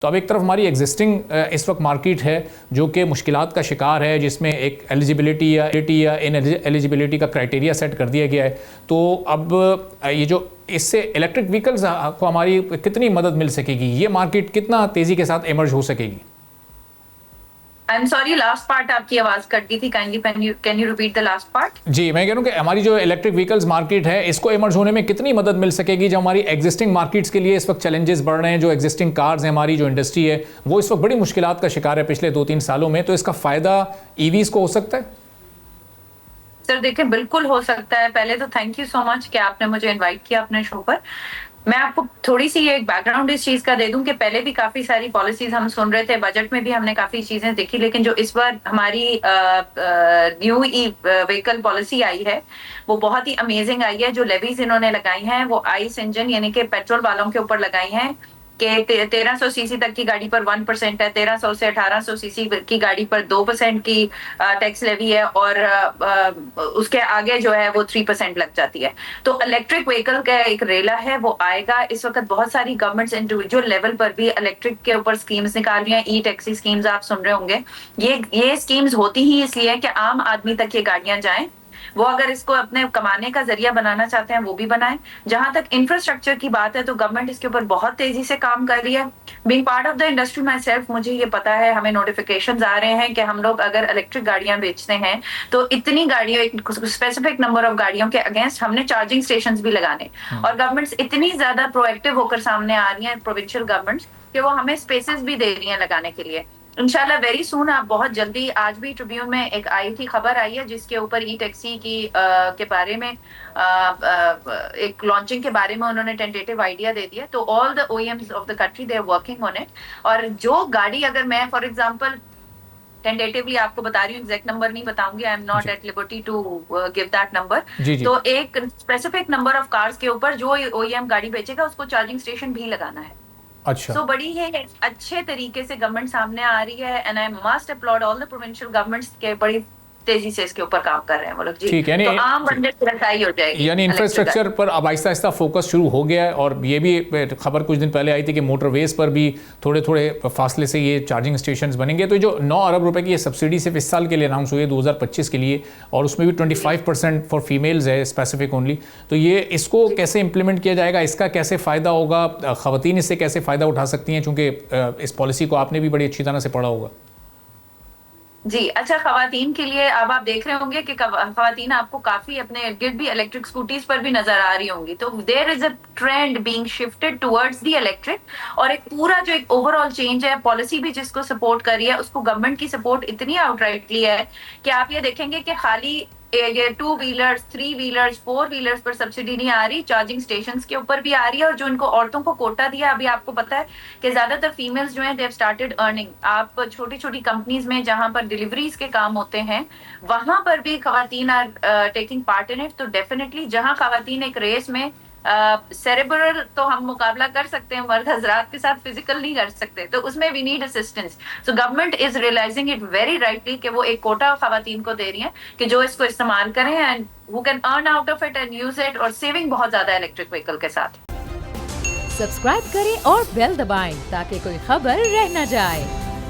तो अब एक तरफ हमारी एग्जिस्टिंग इस वक्त मार्केट है जो कि मुश्किलात का शिकार है, जिसमें एक एलिजिबिलिटी या इन एलिजिबिलिटी का क्राइटेरिया सेट कर दिया गया है। तो अब ये जो इससे इलेक्ट्रिक व्हीकल्स को हमारी कितनी मदद मिल सकेगी, ये मार्केट कितना तेज़ी के साथ इमर्ज हो सकेगी? I am sorry, last part आपकी आवाज कट गई थी। Kindly can you repeat the last part? जी, मैं कह रहा हूँ कि हमारी जो इलेक्ट्रिक व्हीकल्स मार्केट है, इसको इमर्ज होने में कितनी मदद मिल सकेगी, जो हमारी एग्जिस्टिंग मार्केट्स के लिए इस वक्त चैलेंजेस बढ़ रहे हैं, जो एग्जिस्टिंग कार्स हैं, हमारी जो इंडस्ट्री है वो इस वक्त बड़ी मुश्किलात का शिकार है पिछले 2-3 सालों में। तो इसका फ़ायदा ईवीज़ को हो सकता है? सर देखिए, बिल्कुल हो सकता है। पहले तो थैंक यू सो मच कि आपने मुझे इनवाइट किया अपने शो पर। मैं आपको थोड़ी सी एक बैकग्राउंड इस चीज का दे दूं कि पहले भी काफी सारी पॉलिसीज हम सुन रहे थे, बजट में भी हमने काफी चीजें देखी, लेकिन जो इस बार हमारी न्यू ई व्हीकल पॉलिसी आई है वो बहुत ही अमेजिंग आई है। जो लेवीज इन्होंने लगाई हैं वो आइस इंजन यानी कि पेट्रोल वालों के ऊपर लगाई हैं कि 1300 सीसी तक की गाड़ी पर 1% है, 1300 से 1800 सीसी की गाड़ी पर 2% की टैक्स लेवी है, और उसके आगे जो है वो 3% लग जाती है। तो इलेक्ट्रिक व्हीकल का एक रेला है वो आएगा। इस वक्त बहुत सारी गवर्नमेंट्स इंडिविजुअल लेवल पर भी इलेक्ट्रिक के ऊपर स्कीम्स निकाल रही हैं। ई टैक्सी स्कीम्स आप सुन रहे होंगे। ये स्कीम्स होती ही इसलिए कि आम आदमी तक ये गाड़ियां जाएं। वो अगर इसको अपने कमाने का जरिया बनाना चाहते हैं वो भी बनाएं। जहां तक इंफ्रास्ट्रक्चर की बात है तो गवर्नमेंट इसके ऊपर बहुत तेजी से काम कर रही है। Being part of the industry my self, मुझे ये पता है, हमें नोटिफिकेशंस आ रहे हैं कि हम लोग अगर इलेक्ट्रिक गाड़ियां बेचते हैं तो इतनी गाड़ियों, एक स्पेसिफिक नंबर ऑफ गाड़ियों के अगेंस्ट हमने चार्जिंग स्टेशन भी लगाने। और गवर्नमेंट्स इतनी ज्यादा प्रोएक्टिव होकर सामने आ रही है, प्रोविंशियल गवर्नमेंट्स, कि वो हमें स्पेसेस भी दे रही हैं लगाने के लिए। इंशाल्लाह वेरी सून, आप बहुत जल्दी, आज भी ट्रिब्यून में एक आई थी, खबर आई है जिसके ऊपर ई टैक्सी की के बारे में एक लॉन्चिंग के बारे में उन्होंने टेंटेटिव आइडिया दे दिया। तो all the OEMs of the country they are working on it. और जो गाड़ी, अगर मैं फॉर एग्जांपल टेंटेटिवली आपको बता रही हूँ, एग्जैक्ट नंबर नहीं बताऊंगी, I am not at liberty to give that number. तो एक स्पेसिफिक नंबर ऑफ कार्स के ऊपर जो ओईएम गाड़ी बेचेगा उसको चार्जिंग स्टेशन भी लगाना है। अच्छा। तो बड़ी है अच्छे तरीके से गवर्नमेंट सामने आ रही है, and I must applaud all the provincial governments के बड़ी तेजी से इसके ऊपर काम कर रहे हैं वो लोग जी। ठीक है, तो आम बंदे की रसाई हो जाएगी, यानी इंफ्रास्ट्रक्चर पर अब आहिस्ता आहिस्ता फोकस शुरू हो गया है। और ये भी खबर कुछ दिन पहले आई थी कि मोटरवेज पर भी थोड़े थोड़े फासले से ये चार्जिंग स्टेशंस बनेंगे। तो जो 9 अरब रुपए की ये सब्सिडी सिर्फ इस साल के लिए अनाउंस हुई है 2025 के लिए, और उसमें भी 25% फॉर फीमेल्स है, स्पेसिफिक ओनली। तो ये इसको कैसे इंप्लीमेंट किया जाएगा, इसका कैसे फ़ायदा होगा, ख़वातीन इससे कैसे फ़ायदा उठा सकती हैं, चूँकि इस पॉलिसी को आपने भी बड़ी अच्छी तरह से पढ़ा होगा? जी अच्छा, खवातीन के लिए अब आप देख रहे होंगे कि खवातीन आपको काफी अपने इर्द गिर्द भी इलेक्ट्रिक स्कूटीज पर भी नजर आ रही होंगी। तो there is a trend being shifted towards the electric, और एक पूरा जो एक ओवरऑल चेंज है, पॉलिसी भी जिसको सपोर्ट कर रही है, उसको गवर्नमेंट की सपोर्ट इतनी आउटराइटली है कि आप ये देखेंगे कि खाली ये 2 व्हीलर्स, 3 व्हीलर्स, 4 व्हीलर्स पर सब्सिडी नहीं आ रही, चार्जिंग स्टेशंस के ऊपर भी आ रही है। और जो इनको औरतों को कोटा दिया, अभी आपको पता है कि ज्यादातर फीमेल्स जो हैं दे हैव स्टार्टेड अर्निंग। आप छोटी छोटी कंपनीज में जहां पर डिलीवरीज के काम होते हैं वहां पर भी खवातीन are taking part in it. तो डेफिनेटली जहां खवातीन एक रेस में सेरेब्रल तो हम मुकाबला कर सकते हैं मर्द हजरात के साथ, फिजिकल नहीं कर सकते, तो उसमें we need assistance. So government is realizing it very rightly कि वो एक कोटा खवातीन को दे रही है कि जो इसको इस्तेमाल करें एंड वो can earn out of it and use it, और सेविंग बहुत ज्यादा इलेक्ट्रिक व्हीकल के साथ। सब्सक्राइब करें और बेल दबाएं ताकि कोई खबर रह न जाए।